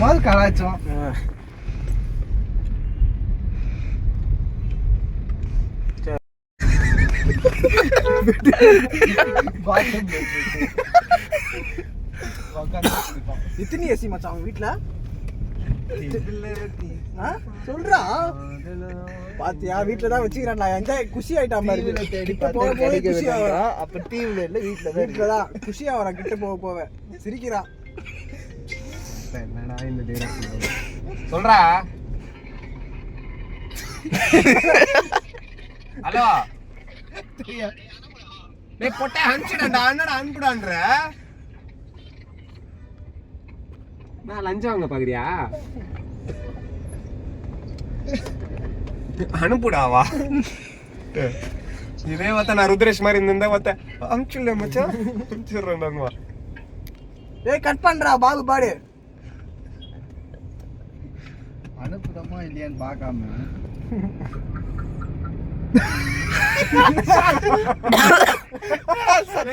முதல் கலாச்சோம். எத்தனை ஏசி மச்சான் அவங்க வீட்டுல சொல்றா பாத்தியா வீட்டுலதான் வச்சுக்கிறான். நான் என்ஜாய் குஷி ஆயிட்டான் பாரு. கிட்ட போக போக குஷி ஆகிறான். அப்ப டிவில இல்ல வீட்டுலதான் குஷி ஆகிறான். கிட்ட போக போக சிரிக்கிறான். என்னடா இந்த டைரக்ட் சொல்றா. ஹலோ டேய் பொட்டை அனுப்பிடா அண்ணடா அனுப்புடான்ற. நான் லஞ்சம் வாங்க பாக்குறியா? அனுப்புடாவா? இதே வத்த நான் ருத்ரேஷ் மாதிரி இருந்திருந்தா வத்த அனுப்பிச்சுல மச்சான் அனுப்பிச்சுடுறேன். ஏய் கட் பண்றா பாபு பாடு. அனுப்புறமா இல்லையான்னு பார்க்காம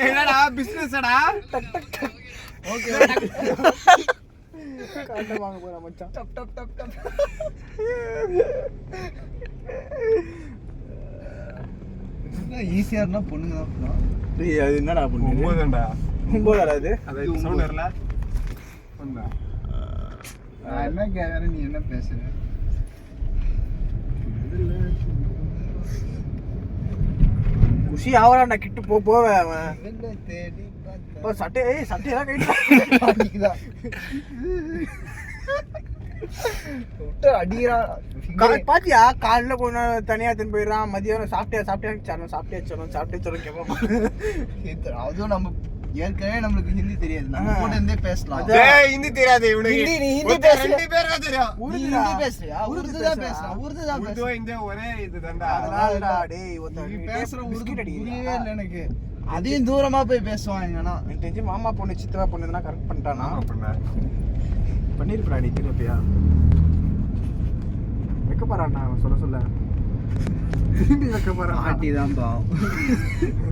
என்னடா பிசினஸ்டா? ஓகே காட்ட வாங்க போறா மச்சான். டப் டப் டப் டப். ஈஸியார்னா பொண்ணுங்க தான். ஏய் அது என்னடா பொண்ணு? ஒன்பதுடா. ஒன்பதுடா அது. அது சவுண்ட் வரல. ஒன்பதா. நான் என்ன கேக்குறேன் நீ என்ன பேசுற? குஷி ஆவறான்டா கிட்ட போ போவே அவன். என்ன தேடி போ சட்டை சட்டையெல்லாம் கைட்டு பாட்டிக்குதா. விட்டு அடிக்கிறா. பாத்தியா காலைல கொஞ்ச தனியா தின்னு போயிடறான். மதியானம் சாப்பிட்டே சொல்லும் கேட்போம். அதுவும் நம்ம ஏற்கனவே நம்மளுக்கு ஹிந்தி தெரியாது. நம்ம கூட இருந்தே பேசலாம். டேய் ஹிந்தி தெரியாது இவனுக்கு. நீ ஹிந்தி பேசு. ரெண்டு பேரா தெரியும். நீ ஹிந்தி பேசுறியா? உருது தான் பேசுறான். உருது தான் உருது பேசுறான். இந்த ஒரே இதுதான்டா. அதனாலடா டேய் நீ பேசுற உருது புரியவே புரியவே இல்லை எனக்கு. அதையும் தூரமா போய் பேசுவாங்கன்னா எனக்கு தெரிஞ்சு மாமா பொண்ணு சித்தவா பொண்ணுனா கரெக்ட் பண்ணிட்டானா? பண்ணிருப்பா நீ திருப்பியா வைக்க போறான்டா அவன் சொல்ல திரும்பி வைக்க போறான். ஆட்டி தான் பாவம்.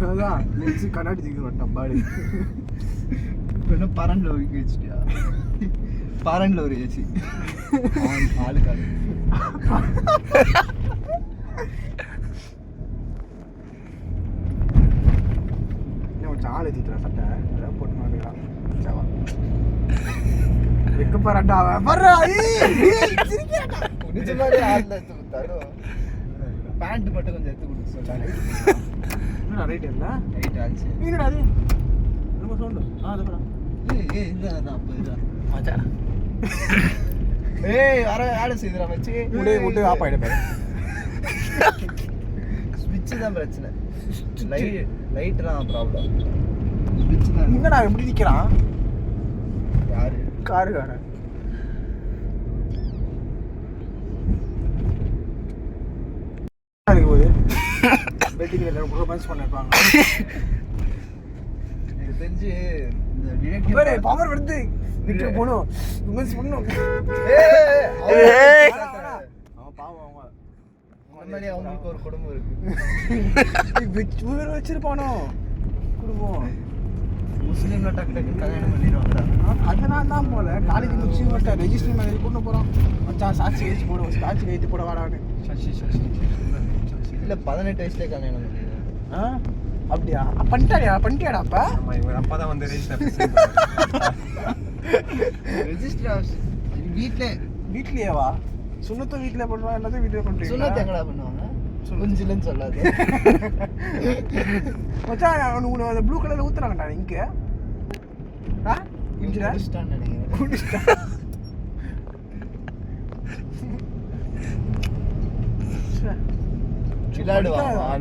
அதான் நெக்ஸ்ட் கண்ணாடி தூக்கி வட்டான் பாடி. என்ன பரன்ல ஒதுக்கி வச்சுட்டியா? பரன்ல ஒரு ஏசி ஆளுக்காடு. ஆளு தீத்துறா சட்டை அதான் போட்டு மாட்டுக்கிறான். சவா வைக்க போறான்டா அவன் வர்றா. நிஜ மாதிரி ஆள்ல எடுத்து கொடுத்தாலும் பேண்ட் மட்டும் கொஞ்சம் எடுத்து கொடுக்க சொன்னாரு. என்னடா ரைட் இல்ல ரைட் ஆச்சு. என்னடா அது நம்ம சவுண்ட் அது போடா. ஏய் இந்த தான் போயிடா. மச்சான் ஏய் வர ஆளு செய்துடா மச்சி. முட்டை ஆஃப் ஆயிடு பாரு. ஸ்விட்ச் தான் பிரச்சனை. லைட்லாம் ப்ராப்ளம். ஸ்விட்ச் தான். என்னடா எப்படி நிக்கிறான்? யாரு? காருக்காரன். இருக்கு போது வெட்டிங் ரொமான்ஸ் பண்ணிருப்பாங்க. எனக்கு தெரிஞ்சு இந்த டிடெக்டிவ் பாரு பவர் வருது. விட்டு போணும் ரொமான்ஸ் பண்ணனும். அவன் பாவம் அவன். முன்னாடி அவங்களுக்கு ஒரு குடும்பம் இருக்கு. ஊர் வச்சிருப்பானோ குடும்பம். முஸ்லீம்ல டக்கு டக்கு கல்யாணம் பண்ணிடுவாங்கடா. அதனால தான் போல காலேஜ் முடிச்சு மட்டும் ரெஜிஸ்டர் மேலே கொண்டு போகிறோம். மச்சான் சாட்சி கழிச்சு போடுவோம். சாட்சி கழித்து போட வாடான்னு. சசி இல்லை 18 வயசுலேயே கல்யாணம் பண்ணிடுவேன். அப்படியா பண்ணிட்டியாடா அப்போ? இவர் அப்பா தான் வந்து ரெஜிஸ்டர் வீட்லயேவா? சுண்ணத்தும் வீட்டில் பண்ணுவாங்க எல்லாத்தையும் வீட்டில் பண்ணுறீங்க. சுண்ணத்தை எங்கடா பண்ணுவாங்க? குஞ்சிலன்னு சொல்லாது. மச்சான் உனக்கு அந்த ப்ளூ கலரில் ஊற்றுறாங்கடா இங்கே. குடிச்சிட்டான்னு நினைக்கிறேன்.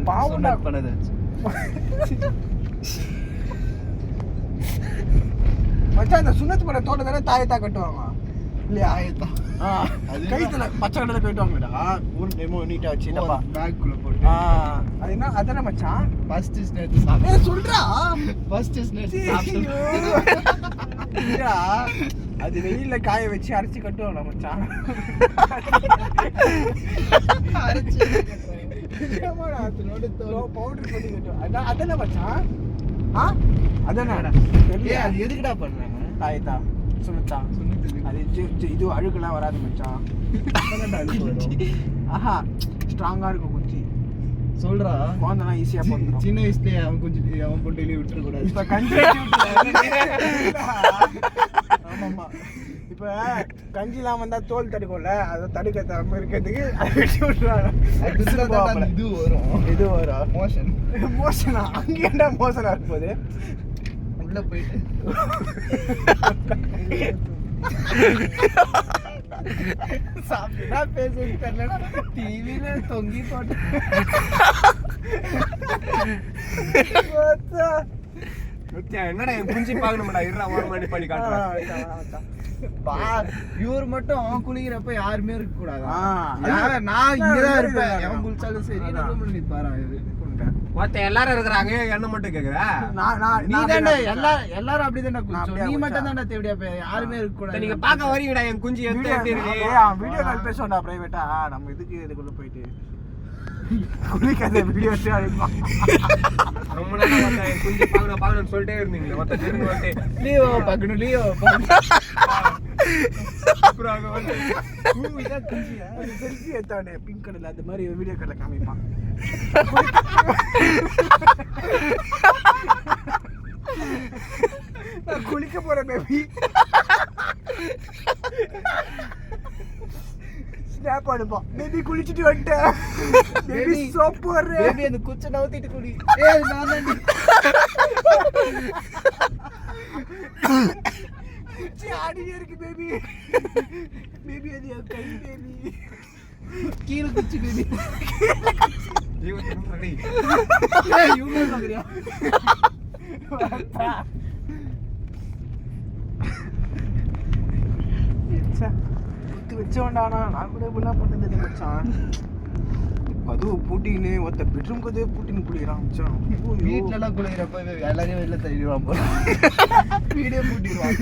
பாவம்டா பண்ணது. மச்சான் இந்த சுண்ணத்து பட தோட்ட தானே தாயத்தா கட்டுவாங்க இல்லையா? கைத்துல பச்சை கலர்ல கட்டுவாங்கடா. ஒரு டெமோ நீட்டா வச்சு டப்பா பேக்குள்ள போட்டு. அது என்ன அதானே மச்சான்? ஃபர்ஸ்ட் ஸ்னேட் சாப்பிடு. சொல்றா ஃபர்ஸ்ட் ஸ்னேட் சாப்பிடு. அது வெயில்ல காய வச்சு அரைச்சி கட்டுவாங்க மச்சான். அரைச்சி பவுடர் பண்ணி கட்டுவாங்க. அதானே மச்சான்? அதானே அது எதுக்குடா பண்றாங்க? தாயத்தா மச்சான். அது இது அழுக்கெல்லாம் வராது மச்சான். ஆஹா ஸ்ட்ராங்கா இருக்கும் குச்சி. சொல்றா குழந்தைலாம் ஈஸியா போட்டுரும். சின்ன வயசுலயே அவன் கொஞ்சம் அவன் பொண்டையிலே விட்டுற கூடாது. இப்ப கஞ்சி ஆமாமா இப்ப கஞ்சிலாம் வந்தா தோல் தடுக்கும்ல, அதை தடுக்க தரமா இருக்கிறதுக்கு அதை வெட்டி விட்டுருவாங்க. இது வரும், இது வரும் மோஷன். மோஷனா? அங்கேண்டா மோஷனா இருப்போது உள்ள போயிட்டு சாப்பிட்டா பேசி தெரியலடா, டிவியில தொங்கி போட்டு என்னடா என் குஞ்சு பாக்கணும்டா, இருடா ஒரு மணி பண்ணி காட்டுறேன். இவர் மட்டும் குளிக்கிறப்ப யாருமே இருக்க கூடாது. அது நான் இங்கதான் இருப்பேன், எவன் குளிச்சாலும் சரி. நிப்பாரா மொத்த எல்லாரும் இருக்கிறாங்க, என்ன மட்டும் கேக்குற? நீ தானே எல்லாரும் அப்படிதானே குளிச்சோம், நீ மட்டும் தானே தேவையா யாருமே இருக்க கூடாது. நீங்க பாக்க வரீங்கடா என் குஞ்சு எப்படி இருக்கு. வீடியோ கால் பேசுவோம்டா பிரைவேட்டா, நம்ம இதுக்கு இதுக்குள்ள போயிட்டு குளிக்காத வீடியோ ரொம்ப நேரம் என் குஞ்சு பாக்கணும்னு சொல்லிட்டே இருந்தீங்களே. மொத்த திரும்பி வந்து லீவோ பாக்கணும், லீவோ செல்ஃபி எடுத்தானே பிங்க் கலர்ல, அந்த மாதிரி வீடியோ கால்ல காமிப்பான். குளிக்க போற பேபி ஸ்னாப் அனுப்பான். பேபி குளிச்சுட்டு வந்துட்டேன், பேபி சோப் போடுறேன், பேபி அந்த குச்சை நவுத்திட்டு குளி. ஏய் நான் தான் குச்சி ஆடியே இருக்கு பேபி. பேபி அது என் கை பேபி, கீழே குச்சி பேபி. இவங்க பாக்குறியா? வச்சோண்டானா நான் கூட இப்படிலாம் பண்ணது மச்சான். கதவு பூட்டின்னு ஒருத்த பெட்ரூம் கதவே பூட்டின்னு குளிக்கிறான் மச்சான். வீட்டுல எல்லாம் குளிக்கிறப்ப எல்லாரையும் வெளில தள்ளிடுவான் போல, வீடியோ பூட்டிடுவான்.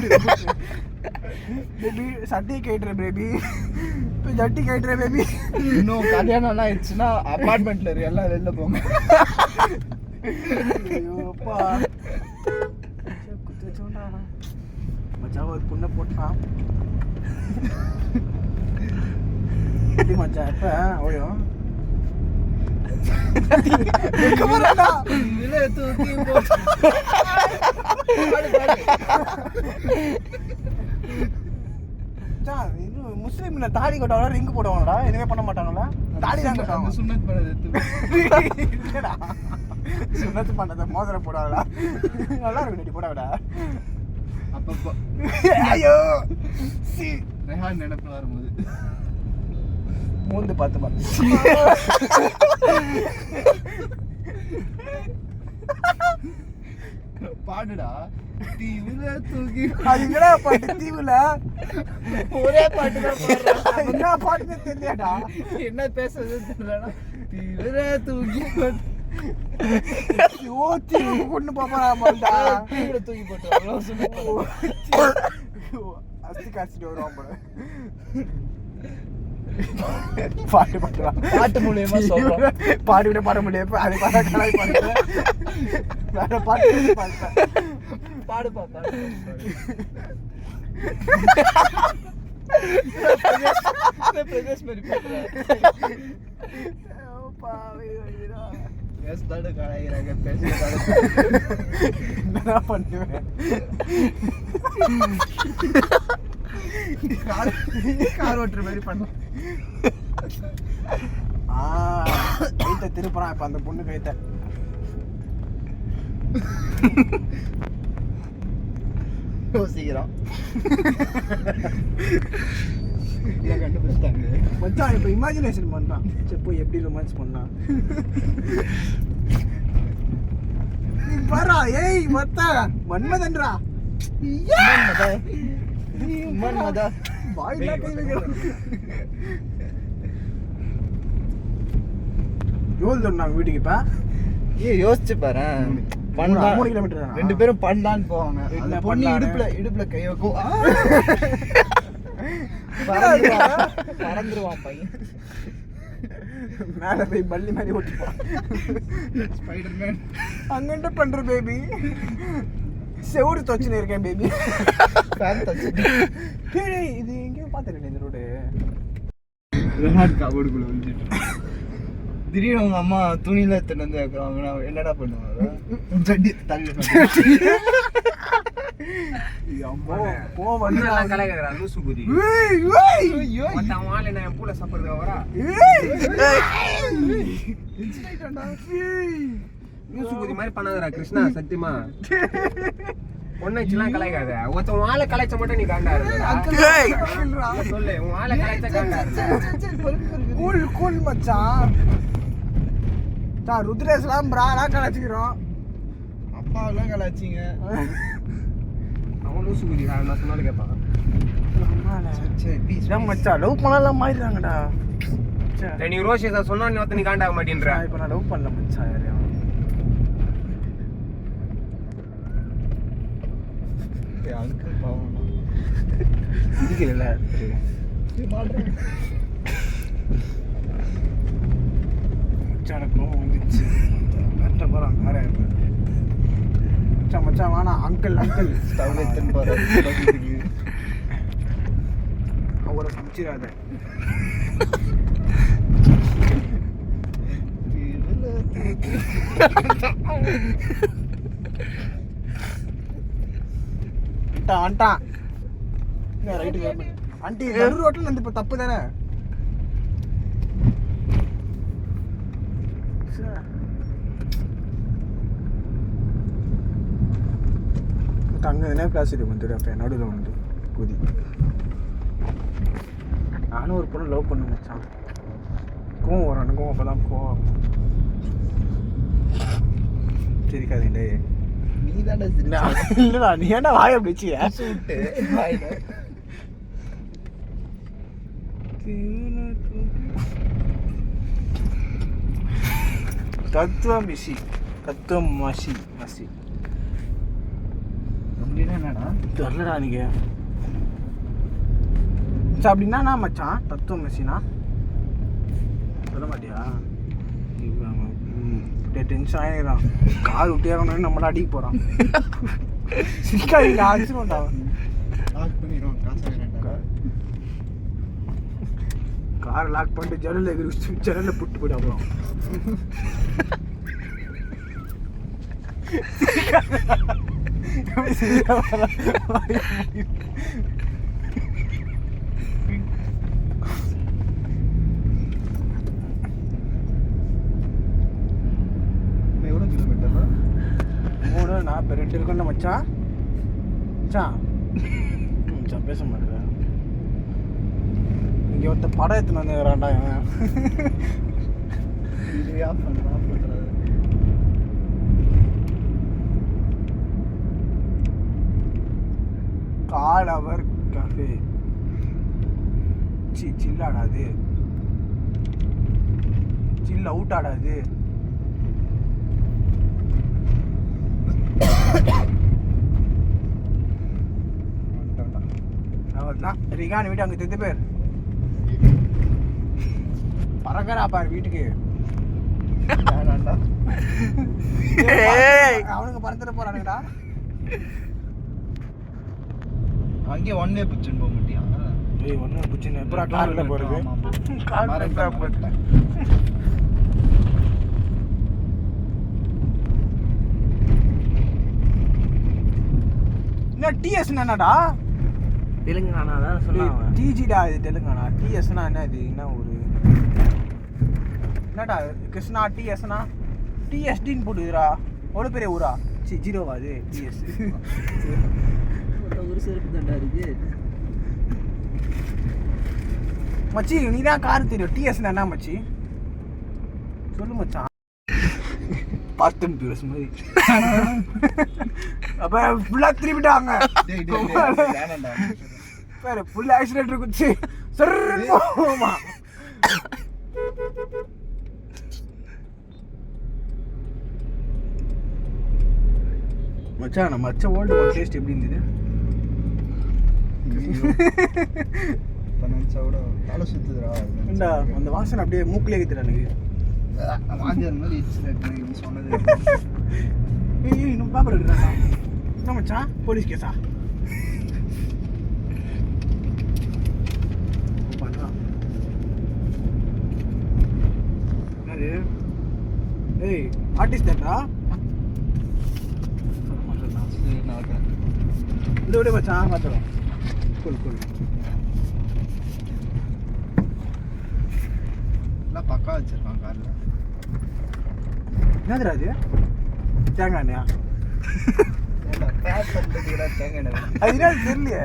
பேபி சட்டி கேட்டுற பேபி, இப்போ ஜட்டி கேட்டுற பேபி. இன்னும் கல்யாணம் எல்லாம் ஆயிடுச்சுன்னா அப்பார்ட்மெண்ட்ல இருக்கு, எல்லாம் வெளில போங்க. ஐயோப்பா குத்து வச்சோண்டானா மச்சான். ஒரு பொண்ணை போட்டான் எப்படி மச்சான்? எப்ப ஓயோ முஸ்லீம்ல தாடி கட்டுவாங்களா, ரிங்கு போடுவாங்களா? இனிமே பண்ண மாட்டாங்களா? தாடி தான் கட்டுவாங்க. சுண்ணத் பண்ணது சுண்ணத்து பண்ணத மோதிரம் போடாதா? நல்லா இருக்கும் போடாவிடா அப்பப்போ. ஐயோ ரெஹான் நினைப்பு வரும்போது மூந்து பார்த்து பாடுடா. தீவுல தூக்கி அதுங்கடா பாட்டு, தீவுல ஒரே பாட்டு தான் பாடுறான். என்ன பாட்டுன்னு தெரியலடா, என்ன பேசுறது தெரியலடா. தீவுல தூக்கி போட்டு ஓ தீவுக்கு கொண்டு போப்பா. தீவுல தூக்கி போட்டு அஸ்தி காசிட்டு வருவான் போல. பாட்டு பாட்டுலாம் பாட்டு மூலியமா சொல்றோம். பாட்டு விட பாட முடியாது, அது பாட கலாய் பாடுறேன். வேற பாட்டு பாடுறேன். பாடுப்பா பாடு. பிரதேஷ் மாதிரி பாடுறேன். பேசுதாடு கலாய்கிறாங்க, பேசுறதாடு என்ன பண்ணுவேன்? கார் ஓட்டுற மாதிரி பண்ண கைத்த திருப்புறான் இப்ப அந்த பொண்ணு கைத்த. யோசிக்கிறான். கண்டுபிடிச்சிட்டாங்க மச்சான். இப்ப இமேஜினேஷன் பண்றான், சரி போய் எப்படி ரொமான்ஸ் பண்ணலாம் பாரா. ஏய் மத்தா மன்மதன்ரா, மன்மதா வாயில கை வைக்கிறான். எவ்வளவு தூரம் வீட்டுக்கு இப்ப? யோசிச்சு பாரு. 3 கிலோமீட்டர். 2 பேரும் பண்ணலான்னு போவாங்க. என்ன அந்த பொண்ணு பண்ணலான்னு? இடுப்புல கை வைக்கும். பறந்துருவான் பையன். மேல போய் பள்ளி மாதிரி ஓட்டிப்பான். ஸ்பைடர்மேன் அங்கண்ட பண்ற பேபி. செவுடு தொச்சுன்னு இருக்கேன் பேபி. ஃபேன் தச்சு இது எங்கேயும் பார்த்துருக்கேன் இந்த ரோடு. கபோர்டுக்குள்ள விழுந்துட்டு திடீர்னு உங்க அம்மா துணியில எடுத்துட்டு வந்து வைக்கிறாங்க. என்னடா பண்ணுவாங்க? சட்டி தள்ளி கலைக்கிறா லூசு புதி. மொத்தம் ஆள் என்ன பூல சாப்பிடுறதா வரா லூசு புதி மாதிரி பண்ணாதடா கிருஷ்ணா. சத்தியமா ஒன்னுச்சுலாம் கலைக்காத. ஒருத்த உன் ஆளை கலைச்ச மட்டும் நீ காண்டா இருக்க. சொல்லு உன் ஆளை கலைச்ச காண்டா கூல் கூல் மச்சான். ருத்ரேஷ்லாம் பிராடா கலாச்சிக்கிறோம். அப்பாவெல்லாம் கலாச்சிங்க. அவன் லூசு புதி நான் சொன்னாலும் கேட்பான். மச்சான் லவ் பண்ணலாம் மாறிடுறாங்கடா. நீ ரோஷி சொன்னா நீ ஒருத்த நீ காண்டாக மாட்டேன்ற. இப்போ நான் லவ் பண்ணல மச்சான். யாரையும் அங்கிள் பாவம் பிடிக்கல. மச்சானுக்கும் வந்துச்சு. கரெக்டாக போகிறான். வேற மச்சான் மச்சான் வேணா. அங்கிள் அங்கிள் ஸ்டவ் எடுத்துன்னு போகிறேன். அவரை சமைச்சிடாத. வந்துட்டான். ஆண்டி நடு ரோட்ல வந்து இப்போ தப்பு தானே. அங்கே என்ன பேசிட்டு வந்துடு. அப்போ நடுவில் வந்து குதி. நானும் ஒரு பொண்ணு லவ் பண்ண மச்சான். கோவம் வரும் எனக்கும். அப்போ தான் கோவம் சரிக்காதீங்களே. நீ தானே இல்லடா நீ ஏன்டா வாய பிடிச்சிய விட்டு தத்துவம் மிஷி தத்துவம் மசி மசி அப்படின்னா என்னடா தெரியலடா நீங்க. அப்படின்னா நான் மச்சான் தத்துவம் மசினா சொல்ல மாட்டியா? டென்ஷன் ஆகிடுறான். கார் விட்டு இறங்கணும்னு நம்மள அடிக்க போகிறான். சிக்காதீங்க ஆக்சிடென்ட் ஆகும். லாக் பண்ணிடுவோம். காசு கார் லாக் பண்ணிட்டு ஜன்னலில் புட்டு போயிட்டு அப்புறம் எவ்வளோ கிலோமீட்டர் தான்? 3-42 இருக்குன்னு மச்சான். மச்சான் மச்சான் பேச மாட்டேன். இங்கே ஒருத்த படம் எடுத்துன்னு வந்துக்கிறான்டா இவன். இதுவே ஆஃப் பண்ணுறான் பண்ணுறது. கால் அவர் கஃபே சில் ஆடாது. சில் அவுட் ஆடாது. அவ்வளோதான். ரிகான் வீட்டு அங்கே தெரிஞ்ச பேர் பறக்கிறா பாரு வீட்டுக்கு. வேணாண்டா. அவனுங்க பறந்துட போறானுங்கடா. அங்கே ஒன்னே பிடிச்சுன்னு போக மாட்டியா? ஏய் ஒன்று பிடிச்சின்னு எப்போ காரில் போகிறது? மறந்துட்டேன். என்ன டிஎஸ் என்னடா? தெலுங்கானா தான் சொன்னாங்க. டிஜிடா இது தெலுங்கானா. டிஎஸ்னா என்ன இது? என்ன ஒரு என்னடா கிருஷ்ணா டிஎஸ்னா டிஎஸ்டின்னு போட்டுதுடா. எவ்வளோ பெரிய ஊரா? சி ஜீரோவா அது டிஎஸ்? ஒரு செருப்பு தாண்டா இருக்கு மச்சி. நீ தான் கார் தெரியும். டிஎஸ்னா என்ன மச்சி சொல்லு மச்சான். பார்த்தும் பியூரஸ் மாதிரி அப்போ ஃபுல்லாக திரும்பிட்டாங்க. வேறு ஃபுல் ஆக்சிடென்ட் இருக்குச்சு. சரிமா மச்சான் நம்ம மச்ச ஓல்டு ஒரு டேஸ்ட் எப்படி இருந்தது? நினச்சாவோட தலை சுற்றுதுடா. அந்த வாசனை அப்படியே மூக்கிலே இருக்குதுடா எனக்கு. வாந்தியார் மாதிரி சொன்னது. இன்னும் பாப்பா இருக்குடா. என்ன மச்சான் போலீஸ் கேஸா பண்ணுறான் என்னது ஏய் ஆர்டிஸ்ட் தான்டா சரி, நான் வரேன். இந்த விட மச்சான் பார்த்துடும் கூல் எல்லாம் பக்கா வச்சிருக்கான் காரில். என்னதுடா அது தேங்காய் எண்ணெயா ஏன்டா பேக் பண்ணுறதுக்குடா தேங்காய் எண்ணெய் வேணும்? அது என்ன தெரியலையே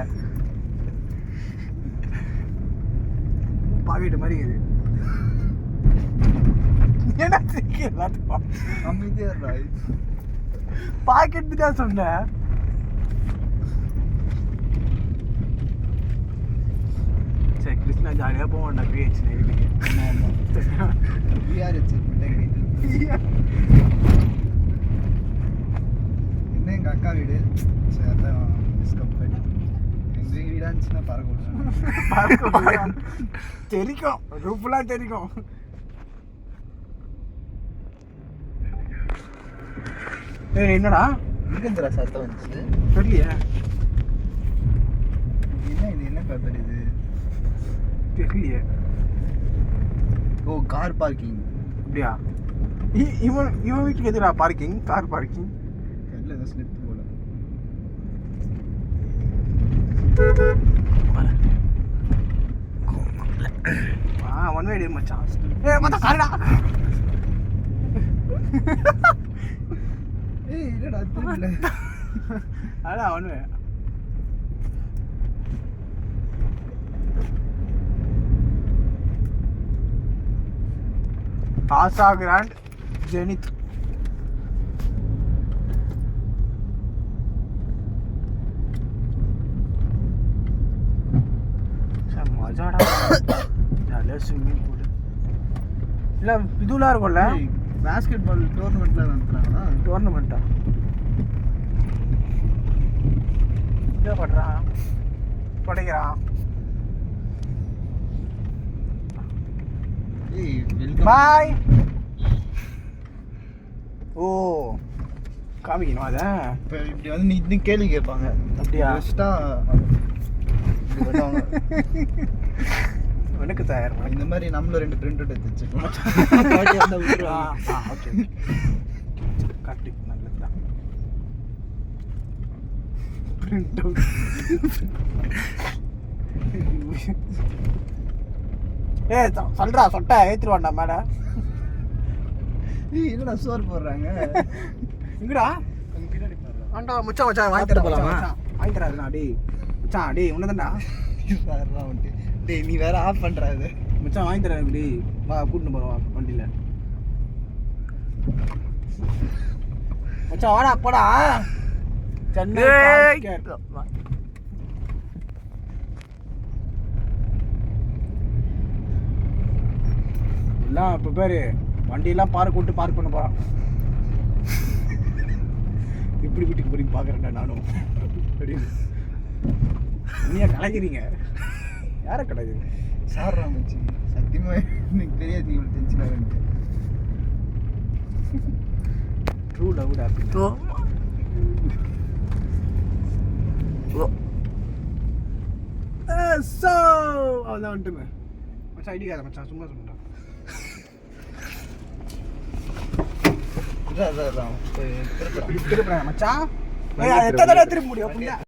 பாக்கெட்டு மாதிரி இது என்ன தெரியல எல்லாத்துக்கும் அமைதியா இருடா. பாக்கெட்டு தான் சொன்னேன் சரி கிருஷ்ணா ஜாலியாக போவோம்டா பிஹெச் வீட்டுக்கு VRH மிட்டாய் என்ன எங்கள் அக்கா வீடு. சரி அதான் டிஸ்கவுண்ட் பண்ணி எங்கள் வீடாக இருந்துச்சுன்னா பறக்க தெரிக்கும் ரூப்லாம் தெரிக்கும் ஏய் என்னடா இருக்குதுடா சத்தம் வந்துச்சு. தெரியலையே என்ன இது என்ன பேப்பர் இது? தெரியலையே ஓ கார் பார்க்கிங். அப்படியா இவன் வீட்டுக்கு எதுடா பார்க்கிங் கார் பார்க்கிங் தெரியல ஏதோ ஸ்லிப் போல. ஒன் வே மச்சான் ஏ மச்சான் காருடா ஏய் இல்லடா தெரியல. அதான் ஒன் வே ஆசா கிராண்ட் ஜெனித் மஜாடா ஜாலியாக ஸ்விம்மிங் பூல் இல்லை இதுலாம் இருக்கும்ல பேஸ்கெட் பால் டோர்னமெண்ட்லாம் நடத்துறாங்களா? டோர்னமெண்ட்டா என்ன பண்ணுறான் தொடங்கிறான் ஏய் வெல்கம். பாய் ஓ காமிக்கணும் அதை இப்போ இப்படி வந்து நீ இன்னும் கேள்வி கேட்பாங்க. அப்படியா? வச்சுட்டா இப்படி பண்ணுவாங்க. எனக்கு தயார் இந்த மாதிரி நம்மளும் 2 பிரிண்ட் அவுட் எடுத்து வச்சுக்கலாம். ஓகே கார்த்திக் நல்லதுதான் பிரிண்ட் அவுட் ஏ சொல்றா சொட்டை ஏத்துருவாண்டா மேடம் ஏய் என்னடா சோறு போடுறாங்க? எங்கடா அங்க பின்னாடி பாருடா. ஆண்டா மச்சான் மச்சான் வாங்கி தர போலாமா வாங்கி தராதுண்ணா டேய் மச்சான் டேய் உன்னதான்டா பாருடா வந்துட்டு. டேய் நீ வேற ஆஃப் பண்றா இது. மச்சான் வாங்கி தரேன் இப்படி வா கூட்டிட்டு போறோம் வண்டியில மச்சான் வாடா போடா சென்னை எல்லாம் இப்போ பேரு வண்டியெல்லாம் பார்க் விட்டு பார்க் பண்ண போறான் இப்படி வீட்டுக்கு போய் பார்க்குறேன்டா நானும் அப்படின்னு நீயா கலைக்கிறீங்க யாரை கலைக்கிறீங்க சார்ரா மச்சி. சத்தியமா எனக்கு தெரியாது நீ இவ்வளோ டென்ஷன் ஆகுன்ட்டு. ட்ரூ லவ் ஹாப்பி ஸோ அதான் வந்துட்டுங்க மச்சான் ஐடிக்காத மச்சான் சும்மா சொல்லுடா இதான் போய் திருப்புறான். திருப்புறேன் மச்சான் எத்தனை தடவை திரும்ப முடியும் அப்படியா